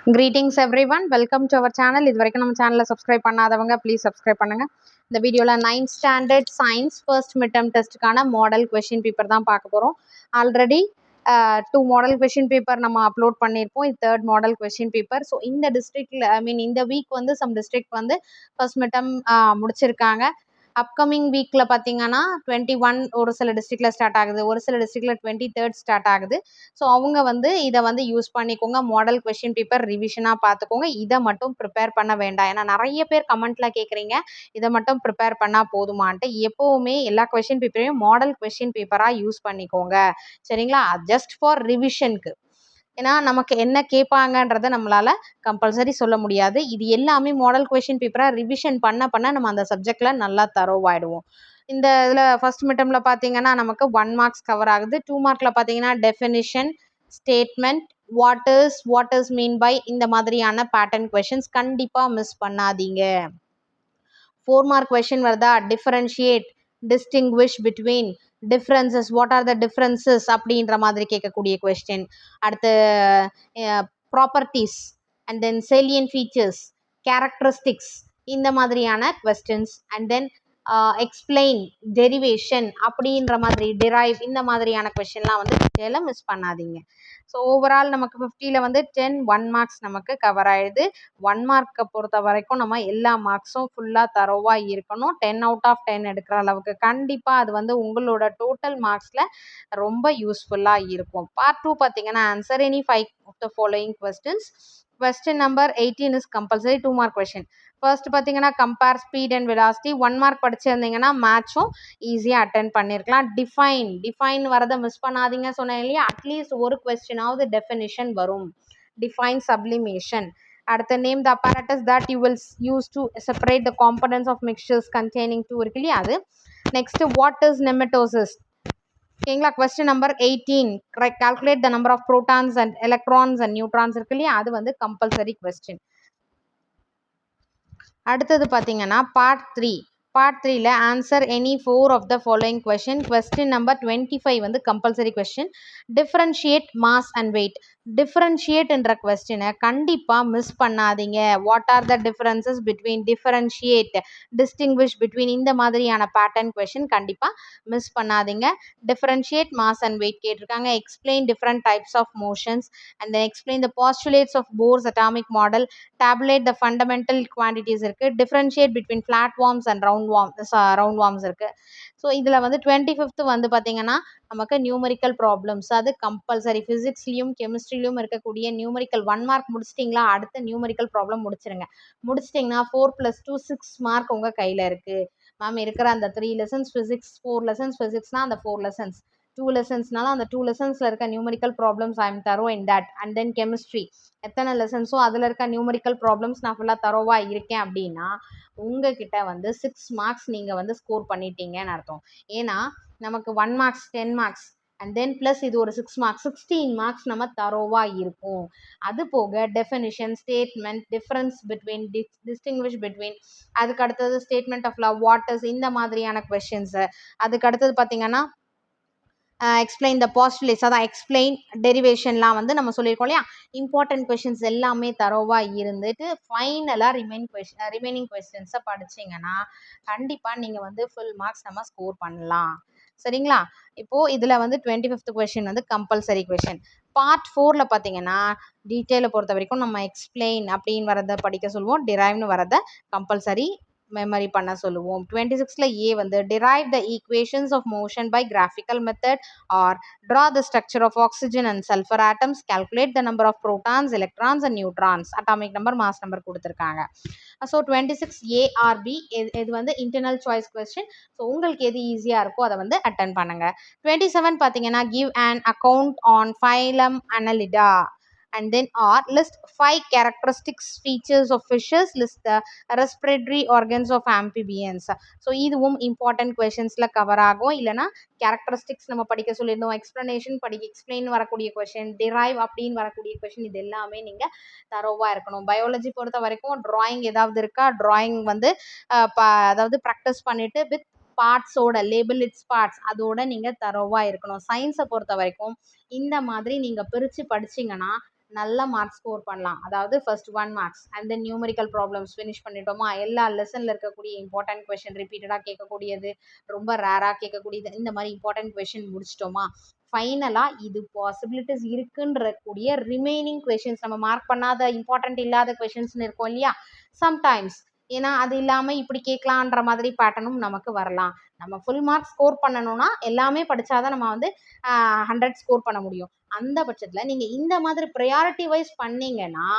Greetings everyone, welcome to our channel. இது வரைக்கும் நம்ம சேனலை சப்ஸ்கிரைப் பண்ணாதவங்க ப்ளீஸ் சப்ஸ்கிரைப் பண்ணுங்க. இந்த வீடியோவில் 9th standard science first midterm டெஸ்ட்டுக்கான மாடல் கொஷின் பேப்பர் தான் பார்க்க போகிறோம். ஆல்ரெடி 2 மாடல் கொஷின் பேப்பர் நம்ம அப்லோட் பண்ணியிருப்போம். இது 3rd model question paper. So இந்த டிஸ்ட்ரிக்டில் இந்த வீக் வந்து சம் டிஸ்ட்ரிக்ட் வந்து ஃபர்ஸ்ட் மிட்டம் முடிச்சிருக்காங்க. அப்கமிங் வீக்கில் பார்த்தீங்கன்னா 21 ஒரு சில டிஸ்ட்ரிக்டில் ஸ்டார்ட் ஆகுது, ஒரு சில டிஸ்ட்ரிக்டில் 23rd ஸ்டார்ட் ஆகுது. ஸோ அவங்க வந்து இதை வந்து யூஸ் பண்ணிக்கோங்க, மாடல் கொஷின் பேப்பர் ரிவிஷனாக பார்த்துக்கோங்க. இதை மட்டும் ப்ரிப்பேர் பண்ண வேண்டாம். ஏன்னா நிறைய பேர் கமெண்ட்டில் கேட்குறீங்க இதை மட்டும் ப்ரிப்பேர் பண்ணால் போதுமான்ட்டு. எப்போவுமே எல்லா கொஷின் பேப்பரையும் மாடல் கொஷின் பேப்பராக யூஸ் பண்ணிக்கோங்க, சரிங்களா? ஜஸ்ட் ஃபார் ரிவிஷனுக்கு. ஏன்னா நமக்கு என்ன கேட்பாங்கன்றத நம்மளால கம்பல்சரி சொல்ல முடியாது. இது எல்லாமே மாடல் கொஷின் பேப்பராக ரிவிஷன் பண்ண நம்ம அந்த சப்ஜெக்ட்ல நல்லா தரோவாயிடுவோம். இந்த இதில் ஃபர்ஸ்ட் மிட்டம்ல பார்த்தீங்கன்னா நமக்கு 1 மார்க்ஸ் கவர் ஆகுது. 2 மார்க்கில் பார்த்தீங்கன்னா definition, statement, what is mean by, இந்த மாதிரியான பேட்டர்ன் கொஷின்ஸ் கண்டிப்பாக மிஸ் பண்ணாதீங்க. 4 மார்க் கொஷின் வருதா, differentiate, distinguish between, differences, what are the differences அப்படின்ற மாதிரி கேட்கக்கூடிய கொஸ்டின். அடுத்து properties and then salient features, characteristics, இந்த மாதிரியான questions. And then explain, derivation அப்படின்ற மாதிரி, டிரைவ், இந்த மாதிரியான கொஸ்டின்லாம் வந்து டீட்டெயிலாக மிஸ் பண்ணாதீங்க. ஸோ ஓவரால் நமக்கு 50ல் வந்து 1 மார்க்ஸ் நமக்கு கவர் ஆயிடுது. 1 மார்க்கை பொறுத்த வரைக்கும் நம்ம எல்லா மார்க்ஸும் ஃபுல்லாக தரோவாக இருக்கணும். 10 out of 10 எடுக்கிற அளவுக்கு கண்டிப்பாக அது வந்து உங்களோட டோட்டல் மார்க்ஸில் ரொம்ப யூஸ்ஃபுல்லாக இருக்கும். பார்ட் 2 பார்த்தீங்கன்னா answer any 5 of the following questions. Question number 18 is compulsory 2 mark question. First பார்த்தீங்கன்னா compare speed and velocity. 1 mark படிச்சிருந்தீங்கன்னா மேட்சும் ஈஸியாக அட்டென்ட் பண்ணியிருக்கலாம். டிஃபைன் வரதை மிஸ் பண்ணாதீங்க சொன்னேன் இல்லையா? அட்லீஸ்ட் ஒரு கொஸ்டினாவது டெஃபினிஷன் வரும். Define, sublimation. அடுத்த name the apparatus that you will use to separate the components of mixtures containing 2 இருக்கு இல்லையா அது. Next what is nematocyst. ஓகேங்களா? Question number 18, calculate the number of protons and electrons and neutrons இருக்கு இல்லையா, அது வந்து compulsory question. அடுத்தது பார்த்தீங்கன்னா பார்ட் 3ல answer any 4 of the following question. Question number 25 வந்து compulsory question. Differentiate mass and weight. Differentiate என்ற கொஸ்டினை கண்டிப்பாக மிஸ் பண்ணாதீங்க. What are the differences between, differentiate, distinguish between, இந்த மாதிரியான பேட்டர்ன் கொஸ்டின் கண்டிப்பாக மிஸ் பண்ணாதீங்க. டிஃபரன்ஷியேட் மாஸ் அண்ட் வெயிட் கேட்டிருக்காங்க. Explain different types of motions and then explain the postulates of Bohr's atomic model, tabulate the fundamental quantities இருக்கு. differentiate between flat worms and round worms இருக்கு. So இதில் வந்து 25th வந்து பார்த்தீங்கன்னா நமக்கு numerical problems, அது compulsory. ஃபிசிக்ஸ்லையும் கெமிஸ்ட்ரிலையும் இருக்கக்கூடிய நியூமரிக்கல் 1 மார்க் முடிச்சிட்டிங்களா, அடுத்த நியூமரிக்கல் ப்ராப்ளம் முடிச்சிட்டிங்கன்னா 4 + 2 6 மார்க் உங்கள் கையில் இருக்குது. மேம் இருக்கிற அந்த 3 lessons ஃபிசிக்ஸ், 4 lessons ஃபிசிக்ஸ்னால் அந்த 4 lessons, 2 lessonsனாலும் அந்த 2 lessonsல இருக்க numerical problems I am thorough in that. And then chemistry எத்தனை லெசன்ஸோ அதில் இருக்க நியூமரிக்கல் ப்ராப்ளம்ஸ் நான் ஃபுல்லாக தரோவாக இருக்கேன் அப்படின்னா உங்ககிட்ட வந்து 6 மார்க்ஸ் நீங்கள் வந்து ஸ்கோர் பண்ணிட்டீங்கன்னு அர்த்தம். ஏன்னா நமக்கு 1 marks 10 marks and then plus இது ஒரு 6 மார்க்ஸ், 16 மார்க்ஸ் நம்ம தரோவாக இருக்கும். அது போக definition, statement, difference between, distinguish between, அதுக்கு அடுத்தது ஸ்டேட்மெண்ட் ஆஃப் லவ், வாட்டர்ஸ், இந்த மாதிரியான கொஸ்டின்ஸு. அதுக்கு அடுத்தது பார்த்தீங்கன்னா எக்ஸ்பிளைன் த பாஸ்டுலேட்ஸ், அதான் எக்ஸ்பிளைன், டெரிவேஷன்லாம் வந்து நம்ம சொல்லியிருக்கோம் இல்லையா. இம்பார்ட்டன்ட் கொஷின்ஸ் எல்லாமே தரோவாக இருந்துட்டு ஃபைனலாக ரிமைனிங் கொஸ்டின்ஸை படிச்சிங்கன்னா கண்டிப்பாக நீங்கள் வந்து ஃபுல் மார்க்ஸ் நம்ம ஸ்கோர் பண்ணலாம், சரிங்களா? இப்போது இதில் வந்து 25th கொஷின் வந்து கம்பல்சரி கொஷின். பார்ட் 4ல் பார்த்தீங்கன்னா டீட்டெயிலை பொறுத்த வரைக்கும் நம்ம எக்ஸ்பிளைன் அப்படின்னு வரதை படிக்க சொல்லுவோம், டிரைவ்னு வரதை கம்பல்சரி மெமரி பண்ண சொல்லுவோம். 26ல ஏ வந்து derive the equations of motion by graphical method or draw the structure of oxygen and sulfur atoms, calculate the number of protons, electrons and neutrons, atomic number, mass number கொடுத்துருக்காங்க. So 26 A R B இது வந்து internal choice question. So உங்களுக்கு எது ஈஸியாக இருக்கோ அதை வந்து attend பண்ணுங்க. 27 பார்த்தீங்கன்னா give an account on phylum Annelida and then or list 5 characteristics features of fishes, list the respiratory organs of amphibians. So இதுவும் இம்பார்ட்டன்ட் கொஷின்ஸில் கவர் ஆகும். இல்லைனா கேரக்டரிஸ்டிக்ஸ் நம்ம படிக்க சொல்லியிருந்தோம், எக்ஸ்ப்ளனேஷன் எக்ஸ்பிளைன் வரக்கூடிய கொஷின், டிரைவ் அப்படின்னு வரக்கூடிய கொஷின், இது எல்லாமே நீங்கள் தரோவாக இருக்கணும். பயாலஜி பொறுத்த வரைக்கும் ட்ராயிங் ஏதாவது இருக்கா, ட்ராயிங் வந்து அதாவது ப்ராக்டிஸ் பண்ணிவிட்டு வித் பார்ட்ஸோட லேபிள் இட்ஸ் பார்ட்ஸ் அதோட நீங்கள் தரோவாக இருக்கணும். சயின்ஸை பொறுத்த வரைக்கும் இந்த மாதிரி நீங்கள் பிரித்து படிச்சிங்கன்னா நல்ல மார்க்ஸ் ஸ்கோர் பண்ணலாம். அதாவது first 1 marks and then numerical problems finish பண்ணிட்டோமா, எல்லா லெசனில் இருக்கக்கூடிய இம்பார்ட்டன்ட் கொஷின் ரிப்பீட்டடாக கேட்கக்கூடியது, ரொம்ப ரேராக கேட்கக்கூடியது, இந்த மாதிரி இம்பார்ட்டன்ட் கொஷின் முடிச்சிட்டோமா, ஃபைனலாக இது பாசிபிலிட்டிஸ் இருக்குன்ற கூடிய ரிமைனிங் கொஷின்ஸ், நம்ம மார்க் பண்ணாத இம்பார்ட்டன்ட் இல்லாத கொஷின்ஸ்னு இருக்கும் இல்லையா, சம்டைம்ஸ் ஏன்னா அது இல்லாமல் இப்படி கேட்கலான்ற மாதிரி பேட்டர்னும் நமக்கு வரலாம். நம்ம ஃபுல் மார்க் ஸ்கோர் பண்ணணும்னா எல்லாமே படித்தாதான் நம்ம வந்து 100 ஸ்கோர் பண்ண முடியும். அந்த பட்சத்தில் நீங்கள் இந்த மாதிரி ப்ரையாரிட்டி வைஸ் பண்ணீங்கன்னா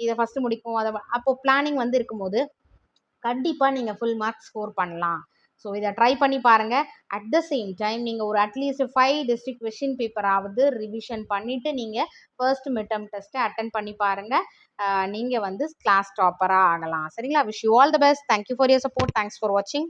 இதை ஃபஸ்ட்டு முடிக்கும் அதை அப்போ பிளானிங் வந்து இருக்கும்போது கண்டிப்பாக நீங்கள் ஃபுல் மார்க் ஸ்கோர் பண்ணலாம். ஸோ இதை ட்ரை பண்ணி பாருங்கள். அட் த சேம் டைம் நீங்கள் ஒரு அட்லீஸ்ட் 5 டிஸ்ட்ரிக்ட் கொஷின் பேப்பராவது ரிவிஷன் பண்ணிவிட்டு நீங்கள் ஃபர்ஸ்ட் மிட் டெர்ம் டெஸ்ட்டை அட்டன் பண்ணி பாருங்கள். நீங்கள் வந்து கிளாஸ் டாப்பராக ஆகலாம். சரிங்களா? Wish you all the best. Thank you for your support. Thanks for வாட்சிங்.